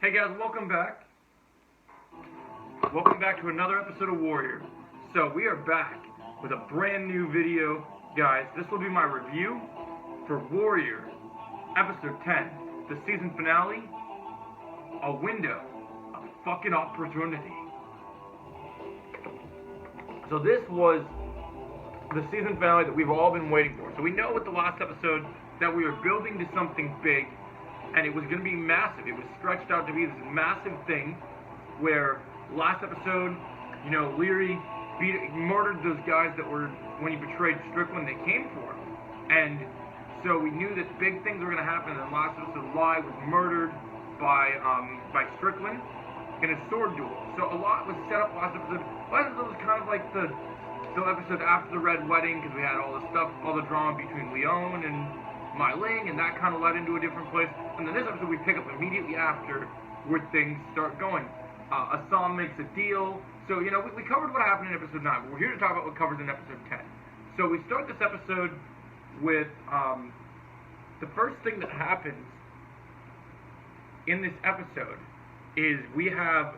Hey guys, welcome back. Welcome back to another episode of Warrior. So we are back with a brand new video, guys. This will be my review for Warrior, episode 10, the season finale, A Window of Fucking Opportunity. So this was the season finale that we've all been waiting for. So we know with the last episode that we were building to something big, and it was going to be massive. It was stretched out to be this massive thing where last episode, Leary murdered those guys that were, when he betrayed Strickland, they came for him. And so we knew that big things were going to happen. And last episode, Lai was murdered by Strickland in a sword duel. So a lot was set up last episode. Last episode was kind of like the episode after the Red Wedding, because we had all the stuff, all the drama between Leon and Mai Ling, and that kind of led into a different place. And then this episode we pick up immediately after where things start going. Assam makes a deal. So, we covered what happened in episode 9, but we're here to talk about what covers in episode 10. So we start this episode with the first thing that happens in this episode is we have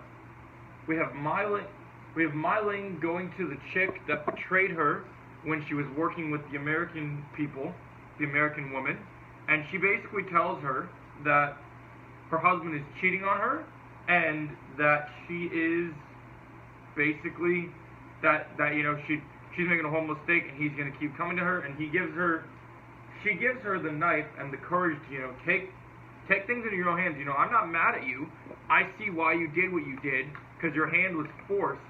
Mai Ling going to the chick that betrayed her when she was working with the American people, the American woman, and she basically tells her that her husband is cheating on her, and that she is basically she's making a whole mistake, and he's going to keep coming to her, and she gives her the knife and the courage to take things into your own hands. I'm not mad at you. I see why you did what you did, because your hand was forced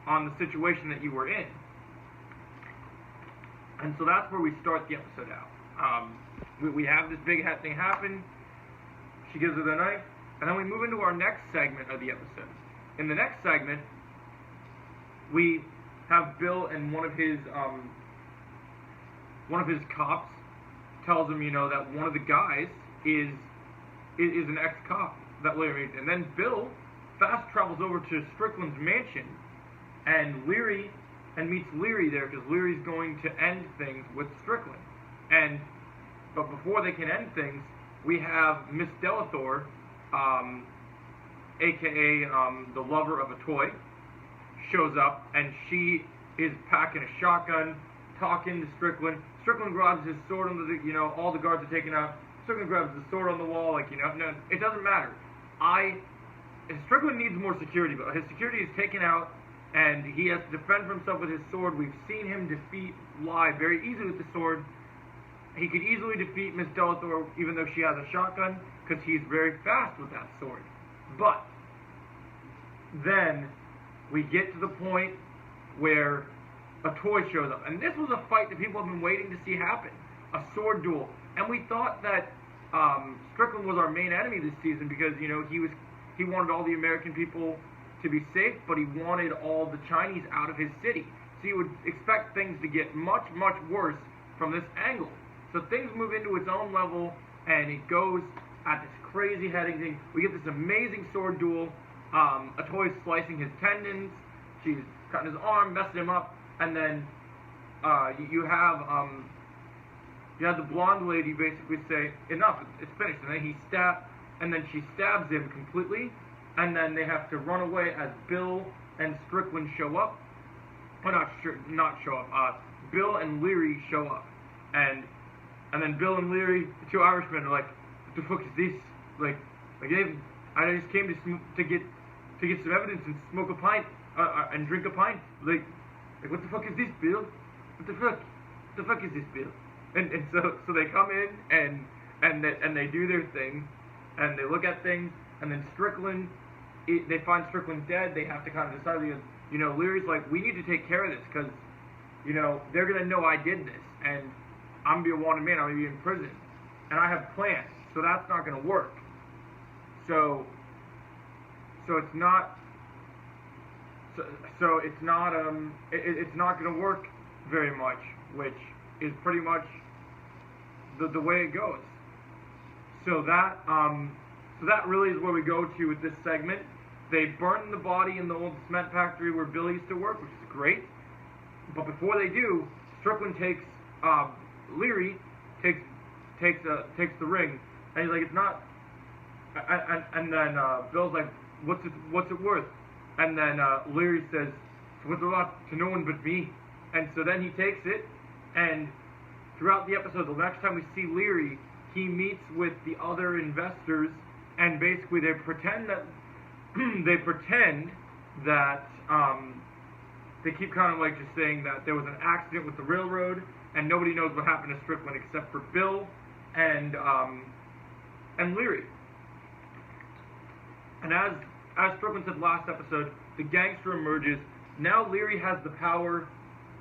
on the situation that you were in. And so that's where we start the episode out. We have this big thing happen. She gives her the knife, and then we move into our next segment of the episode. In the next segment, we have Bill, and one of his cops tells him, that one of the guys is an ex-cop that Leary meets. And then Bill fast travels over to Strickland's mansion and meets Leary there, because Leary's going to end things with Strickland. But before they can end things, we have Miss Delathor, aka the lover of a toy, shows up, and she is packing a shotgun, talking to Strickland. Strickland grabs his sword under the, all the guards are taken out. Strickland grabs the sword on the wall, no, it doesn't matter. Strickland needs more security, but his security is taken out, and he has to defend himself with his sword. We've seen him defeat Lai very easily with the sword. He could easily defeat Miss Delathor, even though she has a shotgun, because he's very fast with that sword. But then we get to the point where a toy shows up, and this was a fight that people have been waiting to see happen, a sword duel. And we thought that Strickland was our main enemy this season, because he wanted all the American people to be safe, but he wanted all the Chinese out of his city. So you would expect things to get much, much worse from this angle. So things move into its own level, and it goes at this crazy heading thing. We get this amazing sword duel. Atoy's slicing his tendons. She's cutting his arm, messing him up, and then you have the blonde lady basically say, "Enough, it's finished." And then she stabs him completely, and then they have to run away as Bill and Strickland show up. Well, not show up. Bill and Leary show up, and then Bill and Leary, the two Irishmen, are like, "What the fuck is this? I just came to get some evidence and smoke a pint and drink a pint. Like what the fuck is this, Bill? What the fuck? What the fuck is this, Bill?" And so they come in and they do their thing, and they look at things, and then Strickland, they find Strickland dead. They have to kind of decide, Leary's like, "We need to take care of this, because they're gonna know I did this, and I'm gonna be a wanted man. I'm gonna be in prison, and I have plans, so that's not gonna work." So it's not gonna work very much, which is pretty much the way it goes. So that really is where we go to with this segment. They burn the body in the old cement factory where Bill used to work, which is great. But before they do, Strickland takes Leary takes the ring, and he's like, and then Bill's like, what's it worth? And then Leary says, it's worth a lot to no one but me. And so then he takes it, and throughout the episode, the next time we see Leary, he meets with the other investors, and basically they pretend that they keep kind of like just saying that there was an accident with the railroad, and nobody knows what happened to Strickland except for Bill and Leary. And as Strickland said last episode, the gangster emerges. Now Leary has the power.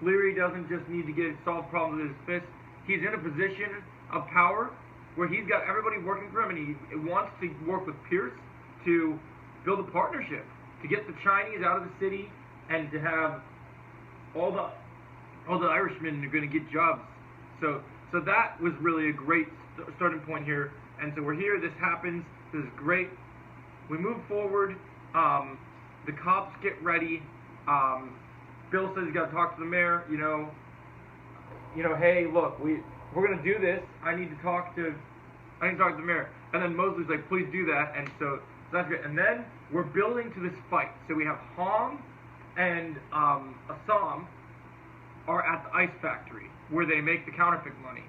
Leary doesn't just need to solve problems with his fist. He's in a position of power where he's got everybody working for him, and he wants to work with Pierce to build a partnership, to get the Chinese out of the city, and to have all the Irishmen are going to get jobs. So that was really a great starting point here. And so we're here. This happens. This is great. We move forward. The cops get ready. Bill says he's got to talk to the mayor. You know, hey, look, we're gonna do this. I need to talk to the mayor. And then Mosley's like, please do that. And so that's great. And then we're building to this fight. So we have Hong and Assam are at the ice factory where they make the counterfeit money.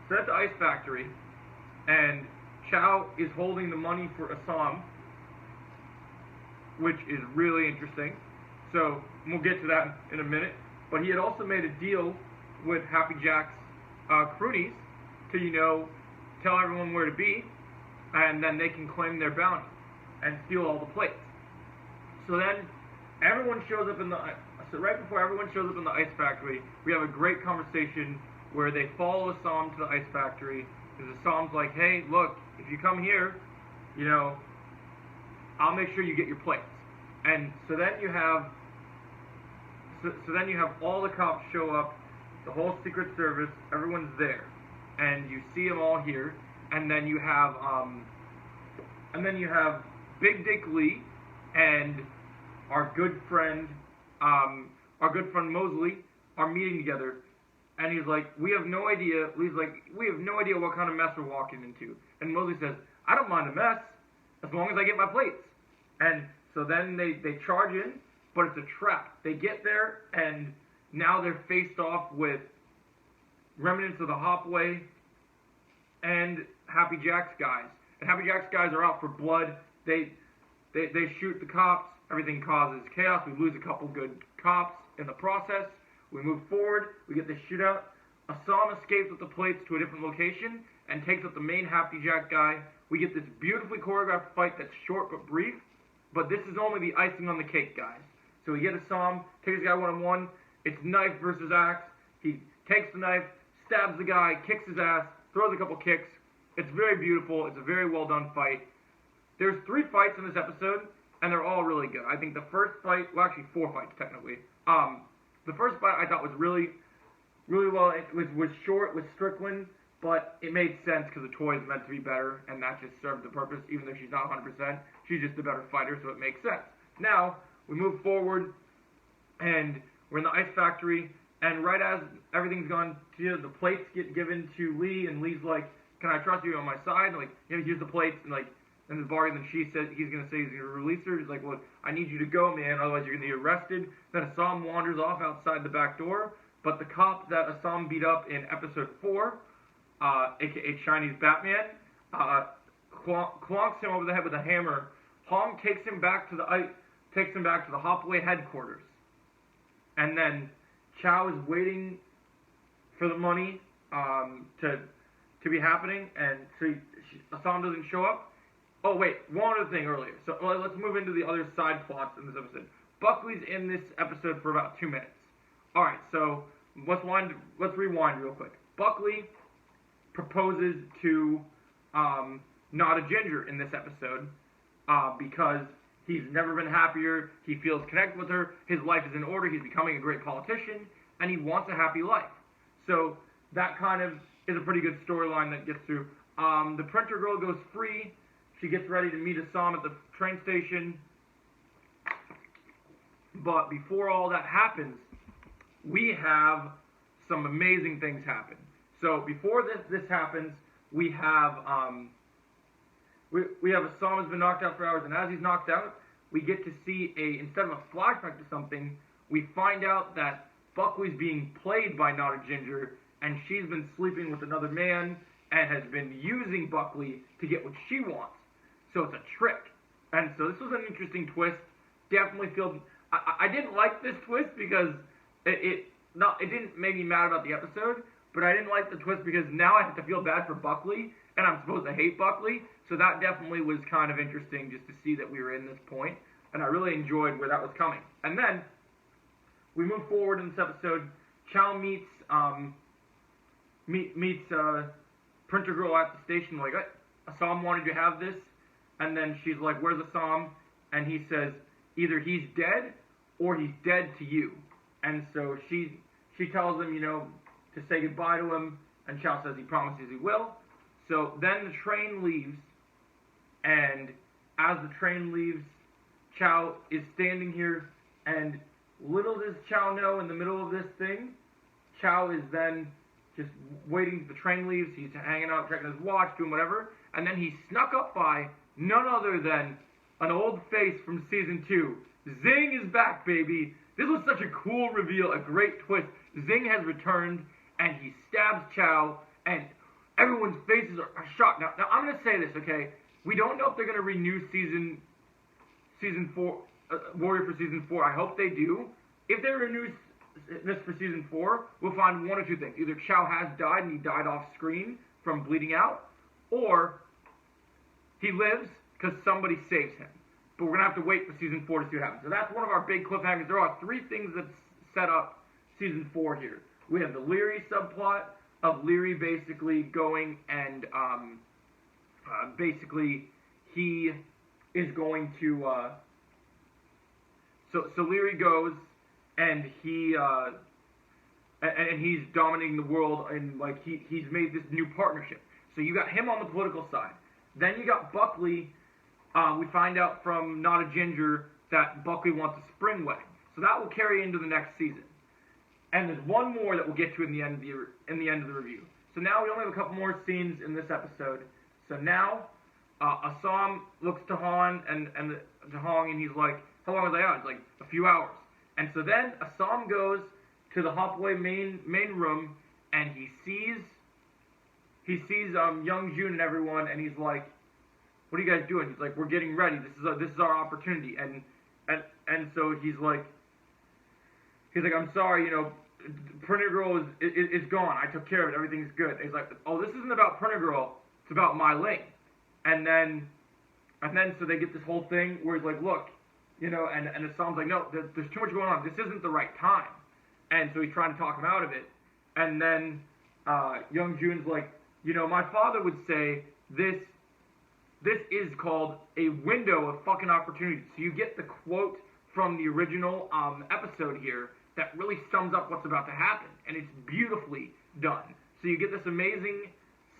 So that's the ice factory, and Chow is holding the money for Assam, which is really interesting. So we'll get to that in a minute. But he had also made a deal with Happy Jack's cronies to, tell everyone where to be, and then they can claim their bounty and steal all the plates. So then everyone shows up right before everyone shows up in the ice factory, we have a great conversation where they follow Assam to the ice factory. Because Assam's like, hey, look, if you come here, I'll make sure you get your plates. And so then you have all the cops show up, the whole Secret Service, everyone's there, and you see them all here. And then you have Big Dick Lee and our good friend Mosley are meeting together, and he's like, we have no idea. Lee's like, we have no idea what kind of mess we're walking into. And Mosley says, I don't mind a mess as long as I get my plates. And so then they charge in, but it's a trap. They get there, and now they're faced off with remnants of the Hopway and Happy Jack's guys. And Happy Jack's guys are out for blood. They shoot the cops. Everything causes chaos. We lose a couple good cops in the process. We move forward. We get this shootout. Assam escapes with the plates to a different location and takes up the main Happy Jack guy. We get this beautifully choreographed fight that's short but brief. But this is only the icing on the cake, guys. So we get Assam, takes the guy one-on-one. It's knife versus axe. He takes the knife, stabs the guy, kicks his ass, throws a couple kicks. It's very beautiful. It's a very well-done fight. There's 3 fights in this episode, and they're all really good. I think the first fight, well, actually 4 fights technically. The first fight I thought was really, really well. It was short with Strickland, but it made sense because the toy is meant to be better, and that just served the purpose. Even though she's not 100%, she's just a better fighter, so it makes sense. Now we move forward, and we're in the ice factory, and right as everything's gone, the plates get given to Lee, and Lee's like, "Can I trust you on my side?" And like, here's the plates, and like. And the bargain, then she said he's going to say he's going to release her. He's like, well, I need you to go, man, otherwise you're going to get arrested. Then Assam wanders off outside the back door. But the cop that Assam beat up in episode 4, a.k.a. Chinese Batman, clonks him over the head with a hammer. Hong takes him back to the Hopway headquarters. And then Chow is waiting for the money to be happening, and so Assam doesn't show up. Oh, wait, one other thing earlier. So let's move into the other side plots in this episode. Buckley's in this episode for about 2 minutes. All right, so let's rewind real quick. Buckley proposes to Nada Ginger in this episode because he's never been happier. He feels connected with her. His life is in order. He's becoming a great politician, and he wants a happy life. So that kind of is a pretty good storyline that gets through. The printer girl goes free. She gets ready to meet Assam at the train station. But before all that happens, we have some amazing things happen. So before this happens, we have we have Assam has been knocked out for hours, and as he's knocked out, we get to see instead of a flashback to something, we find out that Buckley's being played by Not a Ginger, and she's been sleeping with another man and has been using Buckley to get what she wants. So it's a trick. And so this was an interesting twist. Definitely feel I didn't like this twist because it didn't make me mad about the episode, but I didn't like the twist because now I have to feel bad for Buckley, and I'm supposed to hate Buckley. So that definitely was kind of interesting just to see that we were in this point, and I really enjoyed where that was coming. And then we move forward in this episode. Chow meets Printer Girl at the station. Like, Assam wanted to have this, and then she's like, "Where's Assam?" And he says, "Either he's dead or he's dead to you." And so she tells him, to say goodbye to him, and Chow says he promises he will. So then the train leaves, and as the train leaves, Chow is standing here, and little does Chow know in the middle of this thing, Chow is then just waiting. The train leaves, he's hanging out, checking his watch, doing whatever, and then he's snuck up by none other than an old face from season 2. Zing is back, baby. This was such a cool reveal, a great twist. Zing has returned, and he stabs Chow, and everyone's faces are shocked. Now I'm going to say this, okay? We don't know if they're going to renew season 4, Warrior for season 4. I hope they do. If they renew this for season 4, we'll find one or two things. Either Chow has died and he died off screen from bleeding out, or he lives because somebody saves him. But we're going to have to wait for season 4 to see what happens. So that's one of our big cliffhangers. There are 3 things that set up season 4 here. We have the Leary subplot of Leary basically going and basically he is going to so Leary goes and he's dominating the world, and like he's made this new partnership. So you got him on the political side. Then you got Buckley. We find out from Not a Ginger that Buckley wants a spring wedding. So that will carry into the next season. And there's one more that we'll get to in the end of the review. So now we only have a couple more scenes in this episode. So now Assam looks to Han and to Hong, and he's like, "How long was I out?" It's like a few hours. And so then Assam goes to the Hopway main room, and he sees Young Jun and everyone, and he's like, "What are you guys doing?" He's like, "We're getting ready. This is our opportunity." And so he's like, "I'm sorry, Printer Girl is gone. I took care of it. Everything's good." And he's like, "Oh, this isn't about Printer Girl. It's about My Ling." And then so they get this whole thing where he's like, "Look, and Assam's like, "No, there's too much going on. This isn't the right time." And so he's trying to talk him out of it. And then Young Jun's like, "My father would say this is called a window of fucking opportunity." So you get the quote from the original episode here that really sums up what's about to happen, and it's beautifully done. So you get this amazing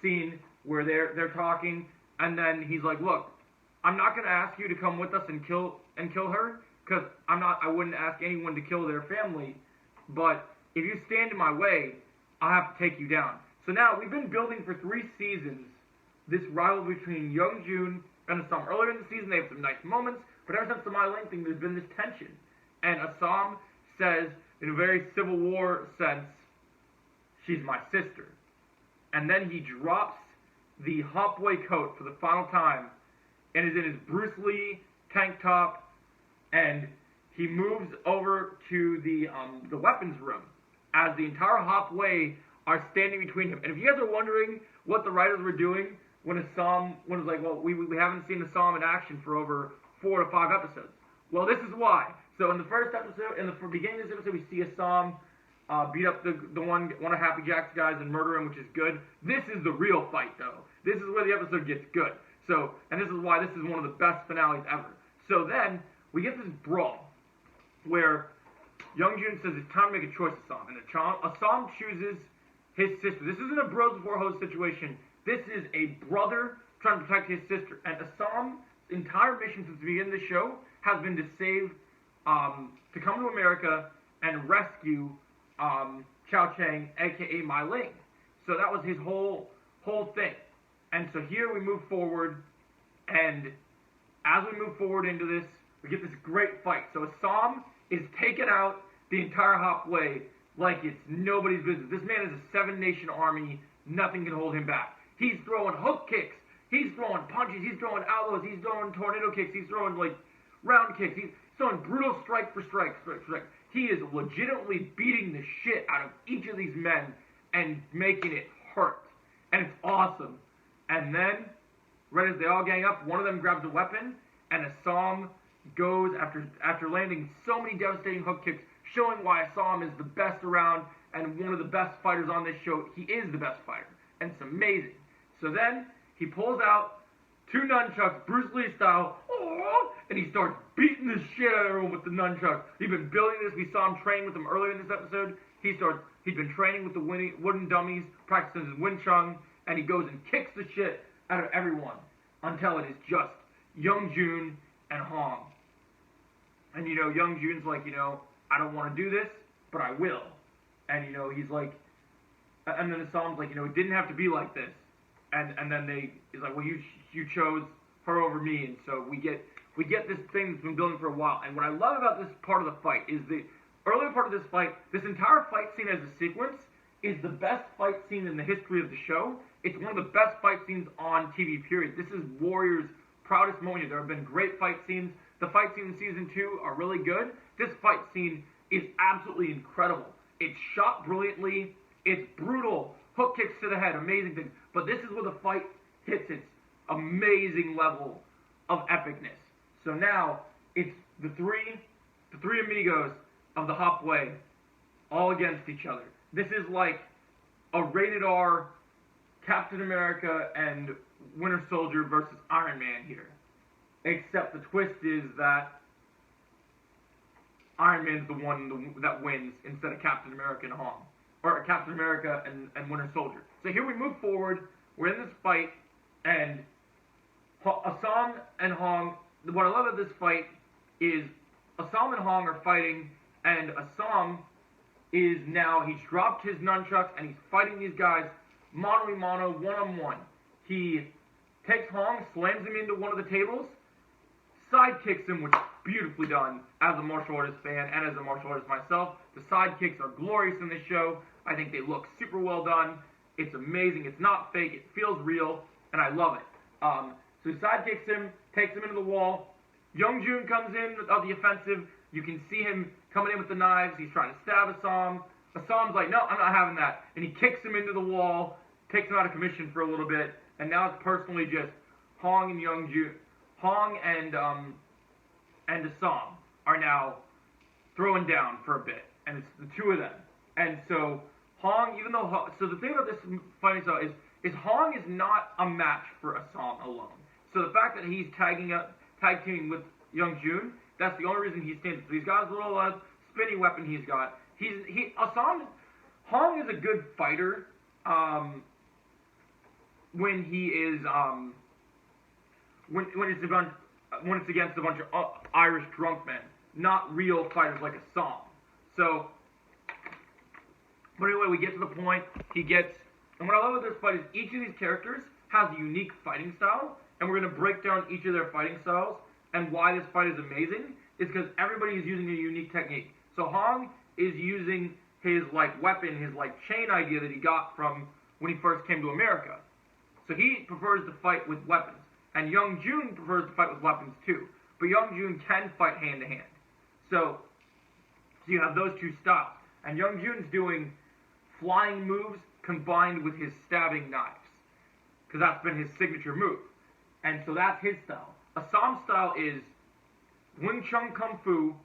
scene where they're talking, and then he's like, "Look, I'm not going to ask you to come with us and kill her, because I wouldn't ask anyone to kill their family, but if you stand in my way, I'll have to take you down." So now we've been building for 3 seasons this rivalry between Young Jun and Assam. Earlier in the season, they have some nice moments, but ever since the My Ling thing, there's been this tension. And Assam says, in a very Civil War sense, "She's my sister." And then he drops the Hopway coat for the final time, and is in his Bruce Lee tank top, and he moves over to the weapons room, as the entire Hopway are standing between him. And if you guys are wondering what the writers were doing when Assam was like, "Well, we haven't seen Assam in action for over 4 to 5 episodes." Well, this is why. So in the first episode, in the beginning of this episode, we see Assam beat up the one of Happy Jack's guys and murder him, which is good. This is the real fight, though. This is where the episode gets good. So, and this is why this is one of the best finales ever. So then we get this brawl where Young Jun says it's time to make a choice, Assam, and Assam chooses his sister. This isn't a bros before hoes situation. This is a brother trying to protect his sister. And Assam's entire mission since the beginning of the show has been to save, to come to America and rescue Chow Chang, aka My Ling. So that was his whole thing. And so here we move forward, And as we move forward into this, we get this great fight. So Assam is taken out the entire Hop Way like it's nobody's business. This man is a 7-nation army. Nothing can hold him back. He's throwing hook kicks. He's throwing punches. He's throwing elbows. He's throwing tornado kicks. He's throwing, like, round kicks. He's throwing brutal strike for strike. He is legitimately beating the shit out of each of these men and making it hurt. And it's awesome. And then, right as they all gang up, one of them grabs a weapon, and Assam goes, after landing so many devastating hook kicks, showing why Assam is the best around and one of the best fighters on this show. He is the best fighter, and it's amazing. So then, he pulls out 2 nunchucks, Bruce Lee style, and he starts beating the shit out of everyone with the nunchucks. He's been building this. We saw him train with them earlier in this episode. He'd been training with the wooden dummies, practicing his Wing Chun, and he goes and kicks the shit out of everyone until it is just Young Jun and Hong. And, Young Jun's like, I don't want to do this, but I will. And, he's like, and then Assam's like, it didn't have to be like this. And then he's like, well, you chose her over me, and so we get this thing that's been building for a while. And what I love about this part of the fight is the earlier part of this fight, this entire fight scene as a sequence is the best fight scene in the history of the show. It's one of the best fight scenes on TV, period. This is Warrior's proudest moment. There have been great fight scenes. The fight scenes in Season 2 are really good. This fight scene is absolutely incredible. It's shot brilliantly. It's brutal. Hook kicks to the head, amazing things. But this is where the fight hits its amazing level of epicness. So now, it's the three amigos of the Hop Way all against each other. This is like a rated R Captain America and Winter Soldier versus Iron Man here. Except the twist is that Iron Man's the one that wins instead of Captain America and Hong. Or Captain America and Winter Soldier. So here we move forward, we're in this fight, and Assam and Hong, what I love about this fight is Assam and Hong are fighting, and Assam is now, he's dropped his nunchucks, and he's fighting these guys mano-a-mano, one-on-one. He takes Hong, slams him into one of the tables, side kicks him, which is beautifully done as a martial artist fan and as a martial artist myself. The side kicks are glorious in this show. I think they look super well done. It's amazing. It's not fake. It feels real, and I love it. So he side kicks him, takes him into the wall. Young Jun comes in on the offensive. You can see him coming in with the knives. He's trying to stab Assam. Assam's like, no, I'm not having that. And he kicks him into the wall, takes him out of commission for a little bit, and now it's personally just Hong and Young Jun. Hong and Assam are now throwing down for a bit, and it's the two of them. And so Hong, so the thing about this fighting style is Hong is not a match for Assam alone. So the fact that he's tag teaming with Young Jun, that's the only reason he stands. So he's got his little spinny weapon he's got. Hong is a good fighter when he is when it's against a bunch of Irish drunk men, not real fighters like Assam. So, but anyway, we get to the point. And what I love about this fight is each of these characters has a unique fighting style, and we're going to break down each of their fighting styles. And why this fight is amazing is because everybody is using a unique technique. So Hong is using his weapon, his chain idea that he got from when he first came to America. So he prefers to fight with weapons. And Young Jun prefers to fight with weapons too. But Young Jun can fight hand to hand. So you have those two styles. And Young Jun's doing flying moves combined with his stabbing knives. Because that's been his signature move. And so that's his style. Assam's style is Wing Chun Kung Fu,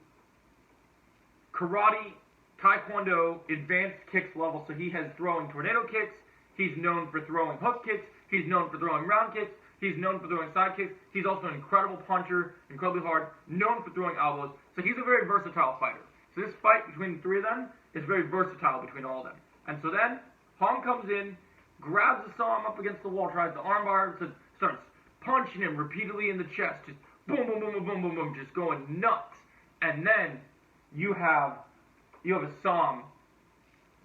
Karate, Taekwondo, advanced kicks level. So he has throwing tornado kicks. He's known for throwing hook kicks. He's known for throwing round kicks. He's known for throwing side kicks. He's also an incredible puncher, incredibly hard, known for throwing elbows. So he's a very versatile fighter. So this fight between the three of them is very versatile between all of them. And so then Hong comes in, grabs Assam up against the wall, tries to armbar, starts punching him repeatedly in the chest, just boom, boom, boom, boom, boom, boom, boom, just going nuts. And then you have Assam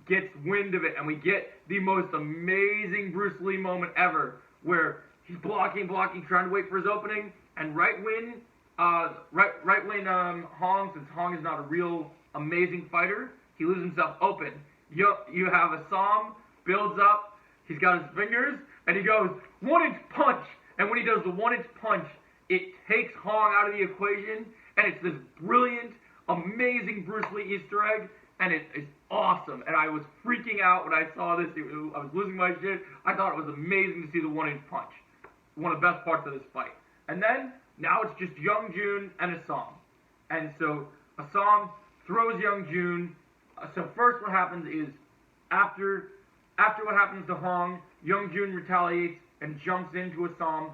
gets wind of it, and we get the most amazing Bruce Lee moment ever, where He's blocking, trying to wait for his opening, and right when Hong, since Hong is not a real amazing fighter, he leaves himself open. You have Assam, builds up, he's got his fingers, and he goes 1-inch punch, and when he does the 1-inch punch, it takes Hong out of the equation, and it's this brilliant, amazing Bruce Lee Easter egg, and it is awesome. And I was freaking out when I saw this. I was losing my shit. I thought it was amazing to see the 1-inch punch. One of the best parts of this fight. And then, now it's just Young Jun and Assam. And so, Assam throws Young Jun. So first what happens is, after what happens to Hong, Young Jun retaliates and jumps into Assam.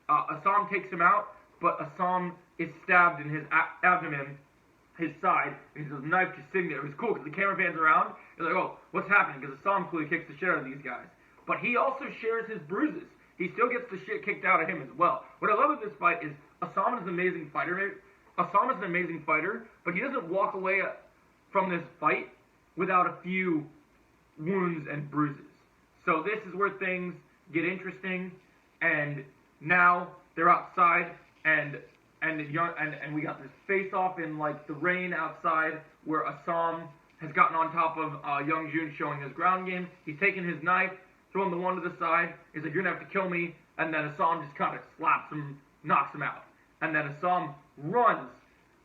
Assam takes him out, but Assam is stabbed in his abdomen, his side, and his knife just sitting there. It was cool because the camera pans around. It's like, oh, what's happening? Because Assam clearly kicks the shit out of these guys. But he also shares his bruises. He still gets the shit kicked out of him as well. What I love about this fight is Assam is an amazing fighter. Assam is an amazing fighter, but he doesn't walk away from this fight without a few wounds and bruises. So this is where things get interesting, and now they're outside, and we got this face-off in like the rain outside where Assam has gotten on top of Young Jun, showing his ground game. He's taking his knife, throwing the one to the side. He's like, you're gonna have to kill me, and then Assam just kind of slaps him, knocks him out, and then Assam runs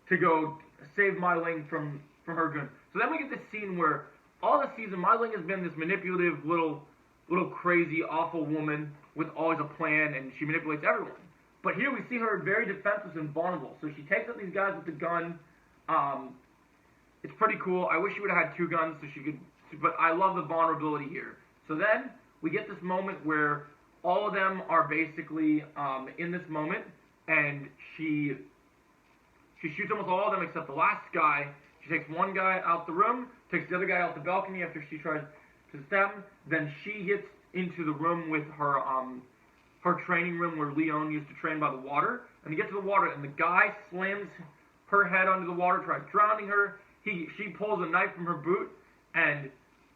to go save Mai Ling from her gun. So then we get this scene where all the season Mai Ling has been this manipulative little crazy awful woman with always a plan, and she manipulates everyone. But here we see her very defenseless and vulnerable. So she takes out these guys with the gun. It's pretty cool. I wish she would have had 2 guns so she could, but I love the vulnerability here. So then we get this moment where all of them are basically in this moment, and she shoots almost all of them except the last guy. She takes one guy out the room, takes the other guy out the balcony after she tries to stab him. Then she gets into the room with her training room where Leon used to train by the water. And they get to the water, and the guy slams her head under the water, tries drowning her. She pulls a knife from her boot, and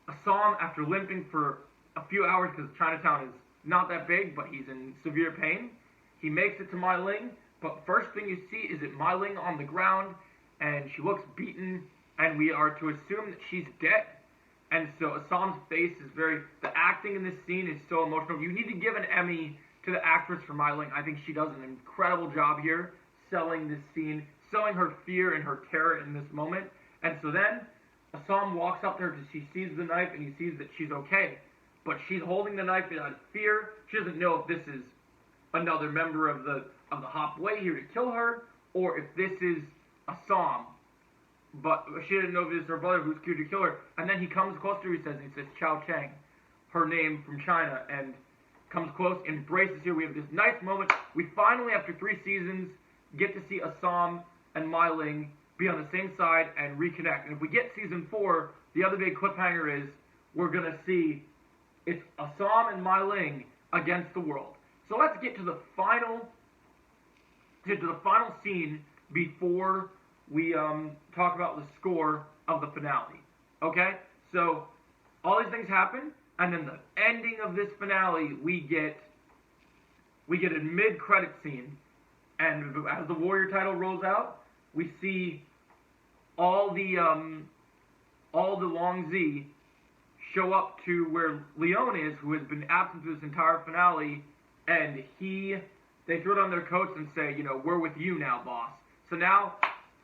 Assam, after limping for a few hours because Chinatown is not that big, but he's in severe pain, he makes it to Mai Ling. But first thing you see is Mai Ling on the ground, and she looks beaten, and we are to assume that she's dead. And so Assam's face is the acting in this scene is so emotional. You need to give an Emmy to the actress for Mai Ling. I think she does an incredible job here selling this scene, selling her fear and her terror in this moment. And so then Assam walks up to her because he sees the knife and he sees that she's okay. But she's holding the knife out of fear. She doesn't know if this is another member of the Hop Way here to kill her, or if this is Assam. But she didn't know if it was her brother who's here to kill her. And then he comes close to her, he says Chao Chang, her name from China, and comes close, embraces her. We have this nice moment. We finally, after 3 seasons, get to see Assam and Mai Ling be on the same side and reconnect. And if we get season 4, the other big cliffhanger is we're going to see it's Assam and Mai Ling against the world. So let's get to the final scene before we talk about the score of the finale. Okay? So all these things happen, and then the ending of this finale, we get a mid-credit scene, and as the Warrior title rolls out, we see all the Long Z show up to where Leon is, who has been absent through this entire finale, and they throw down their coats and say, we're with you now, boss. So now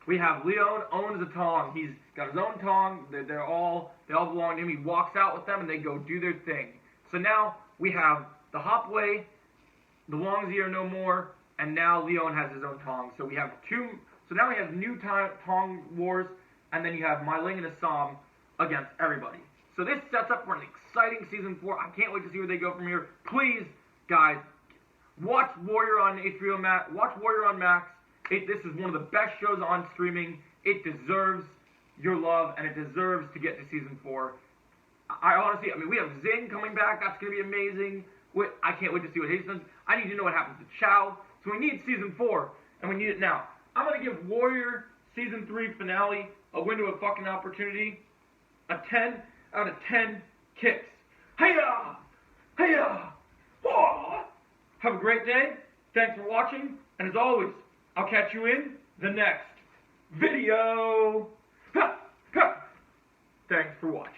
we have Leon owns a Tong. He's got his own Tong. They all belong to him. He walks out with them, and they go do their thing. So now we have the Hop Way, the Long Z are no more, and now Leon has his own Tong. So we have So now we have new Tong wars, and then you have Mai Ling and Assam against everybody. So this sets up for an exciting season 4. I can't wait to see where they go from here. Please, guys, watch Warrior on HBO Max. Watch Warrior on Max. This is one of the best shows on streaming. It deserves your love, and it deserves to get to season 4. We have Zing coming back. That's going to be amazing. I can't wait to see what happens. I need to know what happens to Chow. So we need season 4, and we need it now. I'm going to give Warrior season 3 finale a window of fucking opportunity. A 10 out of 10 kicks. Hey-ya! Hey-ya! Oh! Have a great day. Thanks for watching. And as always, I'll catch you in the next video. Ha! Ha! Thanks for watching.